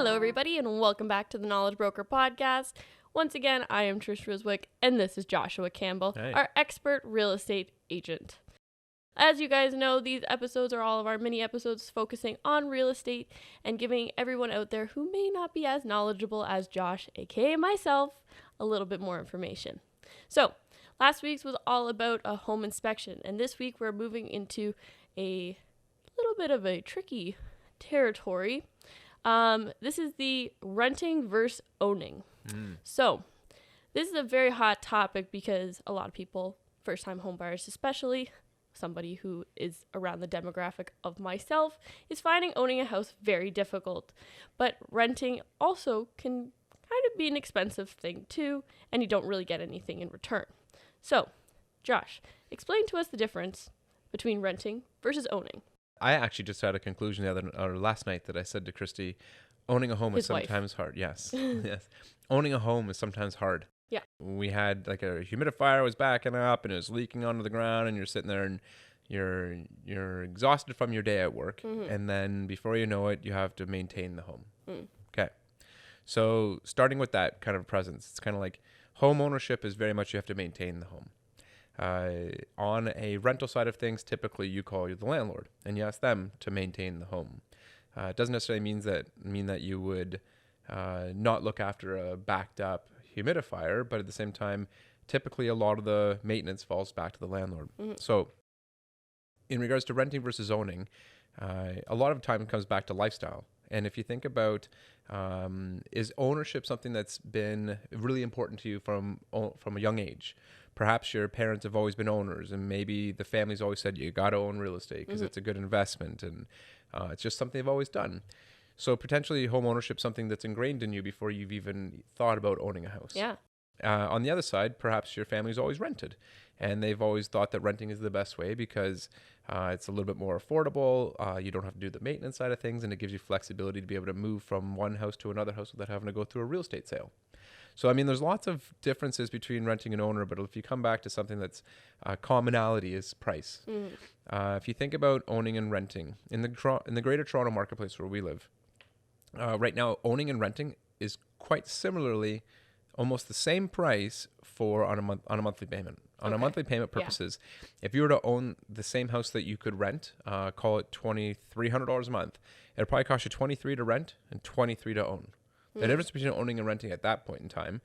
Hello, everybody, and welcome back to the Knowledge Broker podcast. Once again, I am Trish Roswick, and this is Joshua Campbell, our expert real estate agent. As you guys know, these episodes are all of our mini episodes focusing on real estate and giving everyone out there who may not be as knowledgeable as Josh, aka myself, a little bit more information. So, last week's was all about a home inspection, and this week we're moving into a little bit of a tricky territory. This is the renting versus owning. So, this is a very hot topic because a lot of people, first-time home buyers especially, somebody who is around the demographic of myself, is finding owning a house very difficult. But renting also can kind of be an expensive thing too, and you don't really get anything in return. So, Josh, explain to us the difference between renting versus owning. I actually just had a conclusion last night that I said to Christy, owning a home is sometimes hard. Yes. Yes. Owning a home is sometimes hard. Yeah. We had like a humidifier was backing up and it was leaking onto the ground, and you're sitting there and you're exhausted from your day at work. And then before you know it, you have to maintain the home. Okay. So starting with that kind of presence, it's kind of like home ownership is very much you have to maintain the home. On a rental side of things, typically you call the landlord and you ask them to maintain the home. It doesn't necessarily mean that you would not look after a backed up humidifier, but at the same time, typically a lot of the maintenance falls back to the landlord. So in regards to renting versus owning, a lot of time comes back to lifestyle. And if you think about, is ownership something that's been really important to you from a young age? Perhaps your parents have always been owners, and maybe the family's always said you got to own real estate because it's a good investment, and it's just something they've always done. So potentially home ownership is something that's ingrained in you before you've even thought about owning a house. Yeah. On the other side, perhaps your family's always rented, and they've always thought that renting is the best way because it's a little bit more affordable. You don't have to do the maintenance side of things, and it gives you flexibility to be able to move from one house to another house without having to go through a real estate sale. So, I mean, there's lots of differences between renting and owner, but if you come back to something that's commonality is price. If you think about owning and renting, in the greater Toronto marketplace where we live, right now, owning and renting is quite similarly almost the same price on a monthly payment. On a monthly payment purposes, if you were to own the same house that you could rent, call it $2,300 a month, it'll probably cost you $23 to rent and $23 to own. The difference between owning and renting at that point in time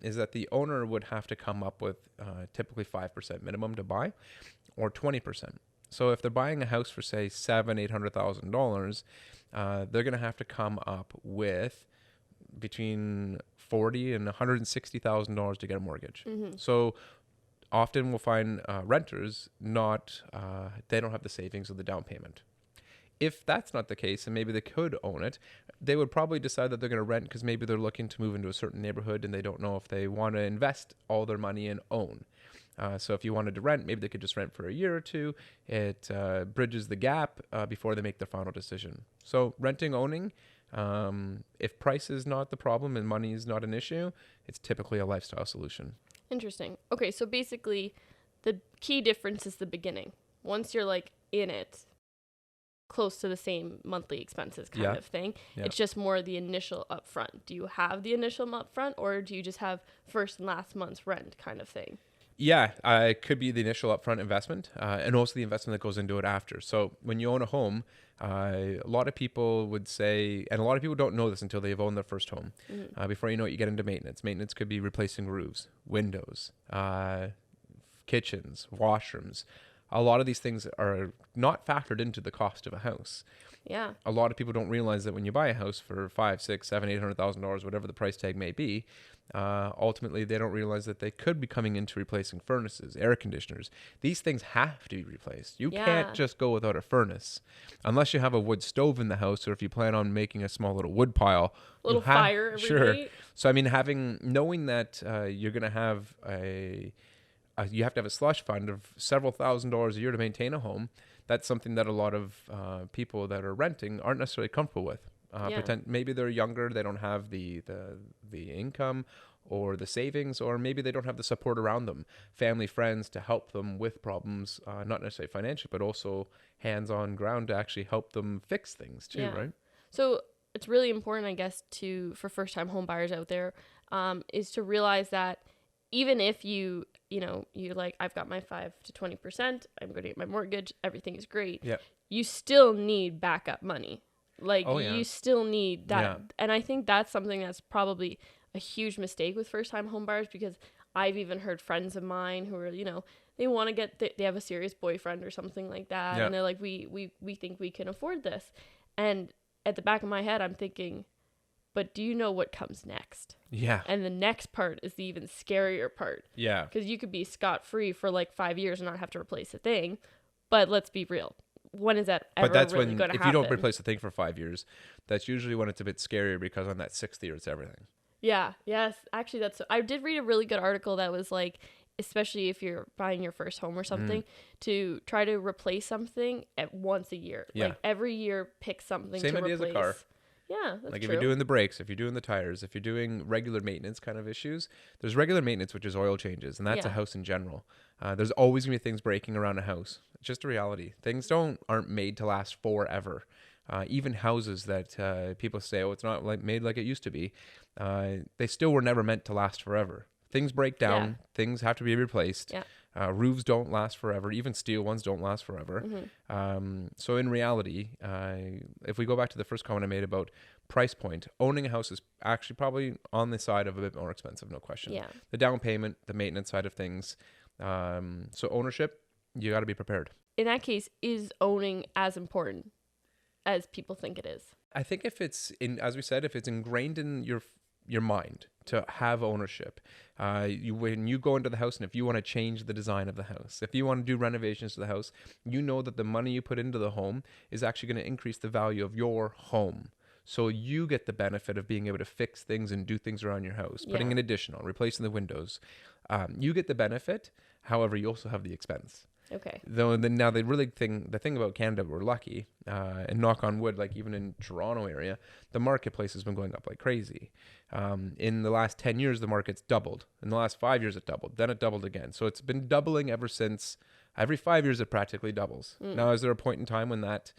is that the owner would have to come up with typically 5% minimum to buy, or 20%. So if they're buying a house for say $700,000-$800,000, they're going to have to come up with between $40,000 and $160,000 to get a mortgage. So often we'll find renters they don't have the savings or the down payment. If that's not the case, and maybe they could own it, they would probably decide that they're going to rent because maybe they're looking to move into a certain neighborhood and they don't know if they want to invest all their money and own. So if you wanted to rent, maybe they could just rent for a year or two. It bridges the gap before they make their final decision. So renting, owning, if price is not the problem and money is not an issue, it's typically a lifestyle solution. Interesting. Okay, so basically the key difference is the beginning. Once you're like in it, close to the same monthly expenses kind of thing. It's just more the initial upfront. Do you have the initial upfront, or do you just have first and last month's rent kind of thing? Yeah, it could be the initial upfront investment and also the investment that goes into it after. So when you own a home, a lot of people would say, and a lot of people don't know this until they've owned their first home. Before you know it, you get into maintenance. Maintenance could be replacing roofs, windows, kitchens, washrooms. A lot of these things are not factored into the cost of a house. Yeah. A lot of people don't realize that when you buy a house for $500,000, $600,000, $700,000, $800,000, whatever the price tag may be, ultimately they don't realize that they could be coming into replacing furnaces, air conditioners. These things have to be replaced. You can't just go without a furnace unless you have a wood stove in the house, or if you plan on making a small little wood pile. Fire every night. So I mean, knowing that you're going to have you have to have a slush fund of several $1,000s a year to maintain a home. That's something that a lot of people that are renting aren't necessarily comfortable with. Maybe they're younger, they don't have the income or the savings, or maybe they don't have the support around them, family, friends, to help them with problems, not necessarily financial, but also hands on ground to actually help them fix things too, right? So it's really important, I guess, for first-time home buyers out there, is to realize that even if you're like, I've got my 5 to 20%, I'm going to get my mortgage, everything is great. Yeah. You still need backup money. Like, you still need that. Yeah. And I think that's something that's probably a huge mistake with first-time home buyers, because I've even heard friends of mine who are, they want to they have a serious boyfriend or something like that. Yeah. And they're like, we think we can afford this. And at the back of my head, I'm thinking, but do you know what comes next? Yeah. And the next part is the even scarier part. Yeah. Because you could be scot-free for like 5 years and not have to replace a thing. But let's be real. When is that ever really going to happen? But that's when, if you don't replace a thing for 5 years, that's usually when it's a bit scarier, because on that 6th year, it's everything. Yeah. Yes. Actually, I did read a really good article that was like, especially if you're buying your first home or something, to try to replace something at once a year. Yeah. Like every year, pick something to replace. Same idea as a car. Yeah, that's like true. If you're doing the brakes, if you're doing the tires, if you're doing regular maintenance kind of issues, there's regular maintenance, which is oil changes, and that's a house in general. There's always going to be things breaking around a house. It's just a reality. Things aren't made to last forever. Even houses that people say, oh, it's not made like it used to be, they still were never meant to last forever. Things break down. Yeah. Things have to be replaced. Yeah. Roofs don't last forever. Even steel ones don't last forever. Mm-hmm. So in reality, if we go back to the first comment I made about price point, owning a house is actually probably on the side of a bit more expensive, no question. Yeah. The down payment, the maintenance side of things. So ownership, you got to be prepared. In that case, is owning as important as people think it is? I think if it's ingrained in your mind to have ownership, when you go into the house, and if you want to change the design of the house, if you want to do renovations to the house, you know that the money you put into the home is actually going to increase the value of your home. So you get the benefit of being able to fix things and do things around your house, putting an addition on, replacing the windows. You get the benefit. However, you also have the expense. Okay. Though the thing about Canada, we're lucky, and knock on wood, like even in Toronto area, the marketplace has been going up like crazy. In the last 10 years, the market's doubled. In the last 5 years, it doubled. Then it doubled again. So it's been doubling ever since. Every 5 years, it practically doubles. Now, is there a point in time when that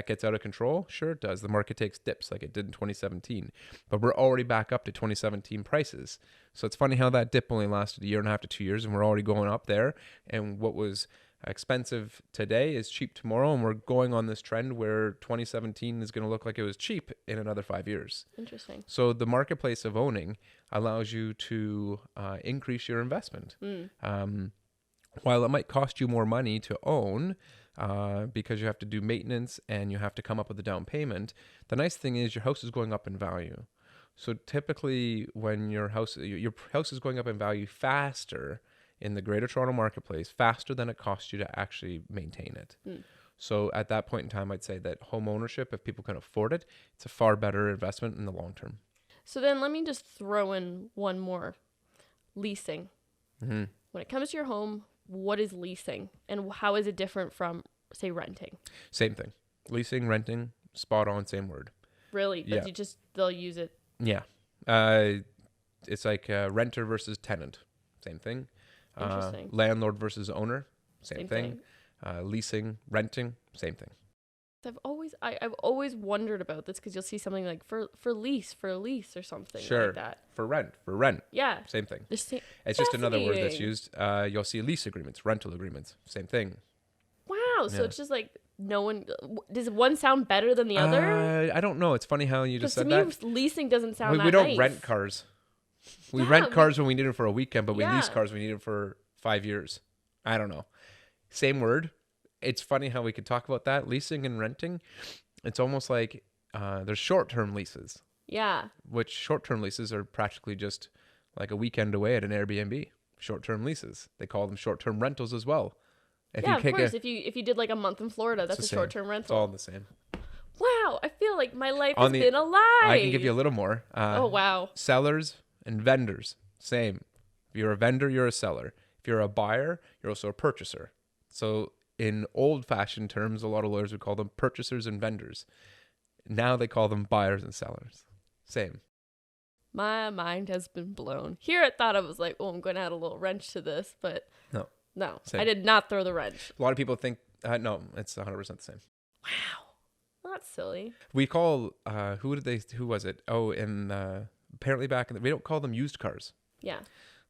gets out of control? Sure, it does. The market takes dips like it did in 2017. But we're already back up to 2017 prices. So it's funny how that dip only lasted 1.5 to 2 years, and we're already going up there. And what was expensive today is cheap tomorrow, and we're going on this trend where 2017 is going to look like it was cheap in another 5 years. Interesting. So the marketplace of owning allows you to increase your investment. While it might cost you more money to own, because you have to do maintenance and you have to come up with a down payment, the nice thing is your house is going up in value. So typically when your house is going up in value faster in the Greater Toronto marketplace, faster than it costs you to actually maintain it. So at that point in time, I'd say that home ownership, if people can afford it, it's a far better investment in the long term. So then let me just throw in one more. Leasing. Mm-hmm. When it comes to your home, what is leasing and how is it different from, say, renting? Same thing. Leasing, renting, spot on, same word. Really? But they'll use it. Yeah. It's like renter versus tenant. Same thing. Interesting. Landlord versus owner. Same thing. Leasing, renting, same thing. I've always wondered about this, because you'll see something like for a lease or something like that. For rent. Yeah. Same thing. It's just another word that's used. You'll see lease agreements, rental agreements, same thing. Wow. So it's just like does one sound better than the other? I don't know. It's funny how you just said that. To me, leasing doesn't sound that we don't nice. Rent cars. We rent cars when we need them for a weekend, but we lease cars when we need them for 5 years. I don't know. Same word. It's funny how we could talk about that. Leasing and renting, it's almost like there's short-term leases. Yeah. Which short-term leases are practically just like a weekend away at an Airbnb. Short-term leases. They call them short-term rentals as well. Of course. If you did like a month in Florida, that's a short-term rental. It's all the same. Wow. I feel like my life has been a lie. I can give you a little more. Oh, wow. Sellers and vendors, same. If you're a vendor, you're a seller. If you're a buyer, you're also a purchaser. So in old-fashioned terms, a lot of lawyers would call them purchasers and vendors. Now they call them buyers and sellers. Same. My mind has been blown. Here I thought I was like, oh, I'm going to add a little wrench to this, but no, same. I did not throw the wrench. A lot of people think, no, it's 100% the same. Wow. Well, that's silly. We call, who was it? Oh, apparently we don't call them used cars. Yeah.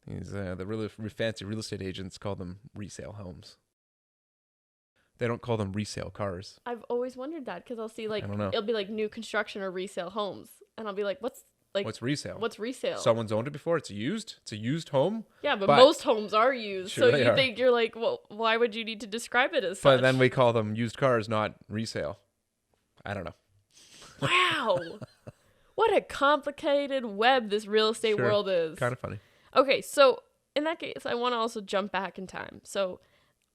These, the really fancy real estate agents call them resale homes. They don't call them resale cars. I've always wondered that because I'll see I don't know. it'll be like new construction or resale homes. And I'll be like, what's resale? What's resale? Someone's owned it before. It's a used home. Yeah, but most homes are used. Sure, so you think you're like, well, why would you need to describe it as such? But then we call them used cars, not resale. I don't know. Wow. What a complicated web this real estate world is. Kind of funny. Okay, so in that case, I want to also jump back in time. So,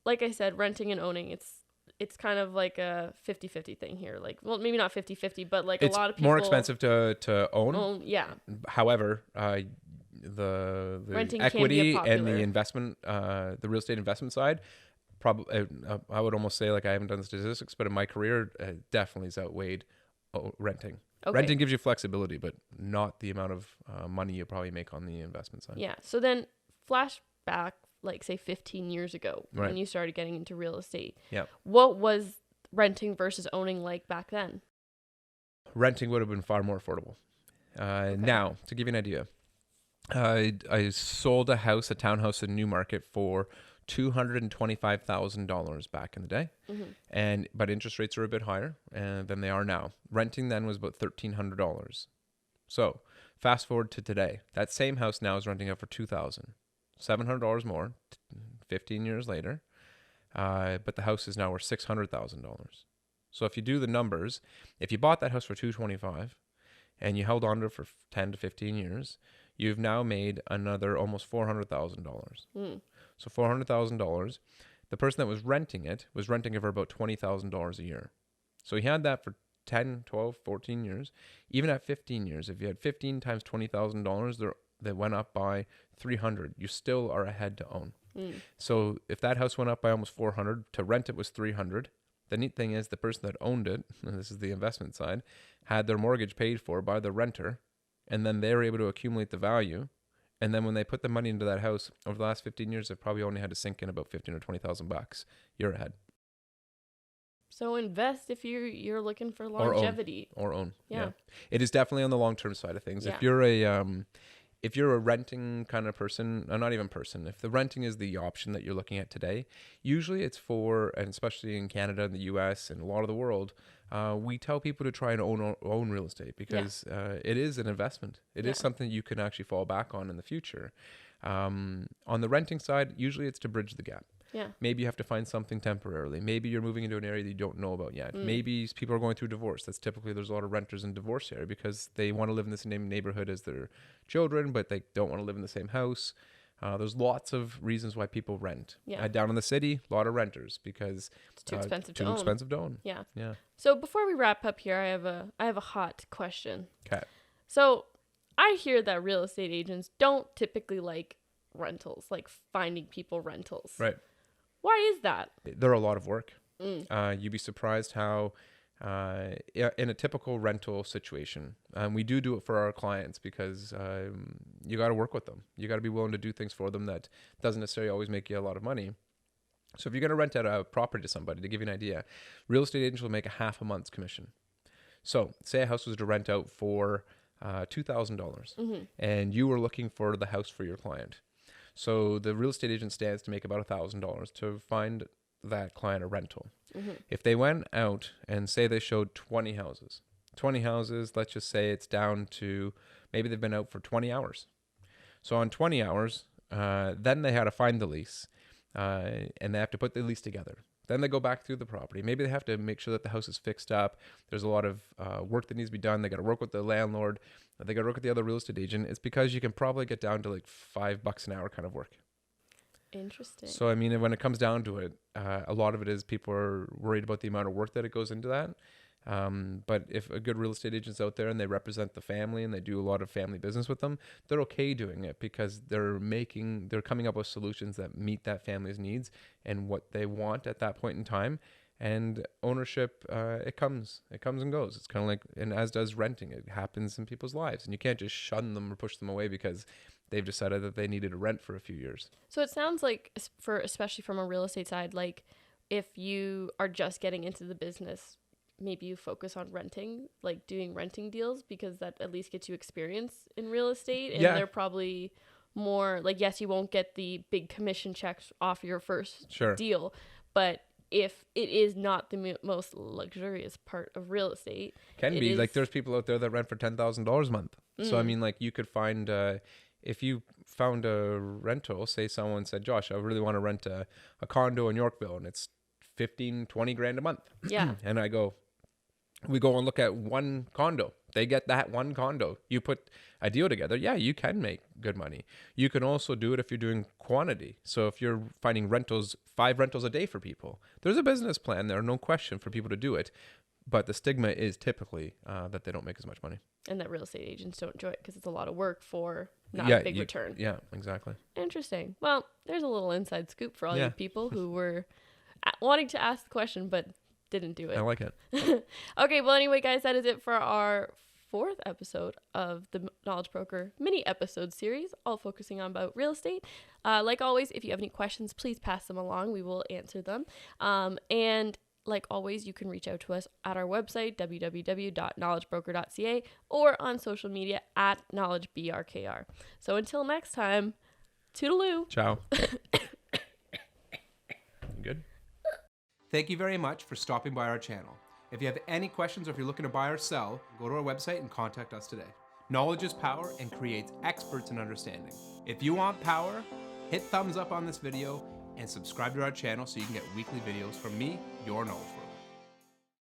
like I said, renting and owning, it's kind of like a 50-50 thing here. Like, well, maybe not 50-50, but like it's a lot of people... more expensive to own. Yeah. However, the renting equity and the investment, the real estate investment side, probably, I would almost say, like, I haven't done the statistics, but in my career, definitely has outweighed renting. Okay. Renting gives you flexibility, but not the amount of money you probably make on the investment side. Yeah. So then flashback, like say 15 years ago when you started getting into real estate. Yeah. What was renting versus owning like back then? Renting would have been far more affordable. Now, to give you an idea, I sold a townhouse in Newmarket for $225,000 back in the day. Mm-hmm. But interest rates are a bit higher than they are now. Renting then was about $1,300. So fast forward to today, that same house now is renting out for $2,700 more, 15 years later. But the house is now worth $600,000. So if you do the numbers, if you bought that house for $225,000 and you held on to it for 10 to 15 years, you've now made another almost $400,000. So $400,000. The person that was renting it for about $20,000 a year. So he had that for 10, 12, 14 years. Even at 15 years, if you had 15 times $20,000, that went up by 300. You still are ahead to own. So if that house went up by almost 400, to rent it was 300. The neat thing is the person that owned it, and this is the investment side, had their mortgage paid for by the renter, and then they were able to accumulate the value. And then when they put the money into that house over the last 15 years, they've probably only had to sink in about $15,000 or $20,000. You're ahead. So invest if you're looking for longevity. Or own. Yeah. It is definitely on the long-term side of things. Yeah. If you're a renting kind of person, or not even person, if the renting is the option that you're looking at today, usually it's for, and especially in Canada and the US and a lot of the world, we tell people to try and own real estate because it is an investment. It is something you can actually fall back on in the future. On the renting side, usually it's to bridge the gap. Yeah. Maybe you have to find something temporarily. Maybe you're moving into an area that you don't know about yet. Maybe people are going through divorce. That's typically, there's a lot of renters in divorce area because they want to live in the same neighborhood as their children, but they don't want to live in the same house. There's lots of reasons why people rent. Yeah. Down in the city, a lot of renters because it's too expensive to own. Yeah. Yeah. So before we wrap up here, I have a hot question. Okay. So I hear that real estate agents don't typically like rentals, like finding people rentals. Right. Why is that? They're a lot of work. You'd be surprised how in a typical rental situation, we do it for our clients because you got to work with them. You got to be willing to do things for them that doesn't necessarily always make you a lot of money. So if you're going to rent out a property to somebody, to give you an idea, real estate agents will make a half a month's commission. So say a house was to rent out for $2,000 and you were looking for the house for your client. So the real estate agent stands to make about $1,000 to find that client a rental. If they went out and say they showed 20 houses, let's just say it's down to maybe they've been out for 20 hours. So on 20 hours, then they had to find the lease and they have to put the lease together. Then they go back through the property. Maybe they have to make sure that the house is fixed up. There's a lot of work that needs to be done. They got to work with the landlord. They got to work with the other real estate agent. It's because you can probably get down to like $5 an hour kind of work. Interesting. So, I mean, when it comes down to it, a lot of it is people are worried about the amount of work that it goes into that. But if a good real estate agent's out there and they represent the family and they do a lot of family business with them, they're okay doing it because they're coming up with solutions that meet that family's needs and what they want at that point in time. And ownership, it comes and goes. It's kind of like, and as does renting, it happens in people's lives, and you can't just shun them or push them away because they've decided that they needed to rent for a few years. So it sounds like, especially from a real estate side, like if you are just getting into the business, maybe you focus on renting, like doing renting deals, because that at least gets you experience in real estate. And they're probably more like, yes, you won't get the big commission checks off your first deal, but if it is not the most luxurious part of real estate, can be like there's people out there that rent for $10,000 a month. So I mean, like you could find if you found a rental, say someone said, Josh, I really want to rent a condo in Yorkville, and it's 15-20 grand a month. Yeah. And we go and look at one condo. They get that one condo. You put a deal together. Yeah, you can make good money. You can also do it if you're doing quantity. So if you're finding 5 rentals a day for people, there's a business plan there, no question, for people to do it. But the stigma is typically that they don't make as much money. And that real estate agents don't enjoy it because it's a lot of work for not a big return. Yeah, exactly. Interesting. Well, there's a little inside scoop for all you people who were wanting to ask the question but didn't do it. I like it. Okay, well, anyway, guys, that is it for our 4th episode of the Knowledge Broker mini episode series, all focusing on about real estate. Like always, if you have any questions, please pass them along. We will answer them. And like always, you can reach out to us at our website, www.knowledgebroker.ca, or on social media at knowledgebrkr. So until next time, toodaloo. Ciao. Good. Thank you very much for stopping by our channel. If you have any questions or if you're looking to buy or sell, go to our website and contact us today. Knowledge is power and creates experts in understanding. If you want power, hit thumbs up on this video and subscribe to our channel so you can get weekly videos from me, your knowledge broker.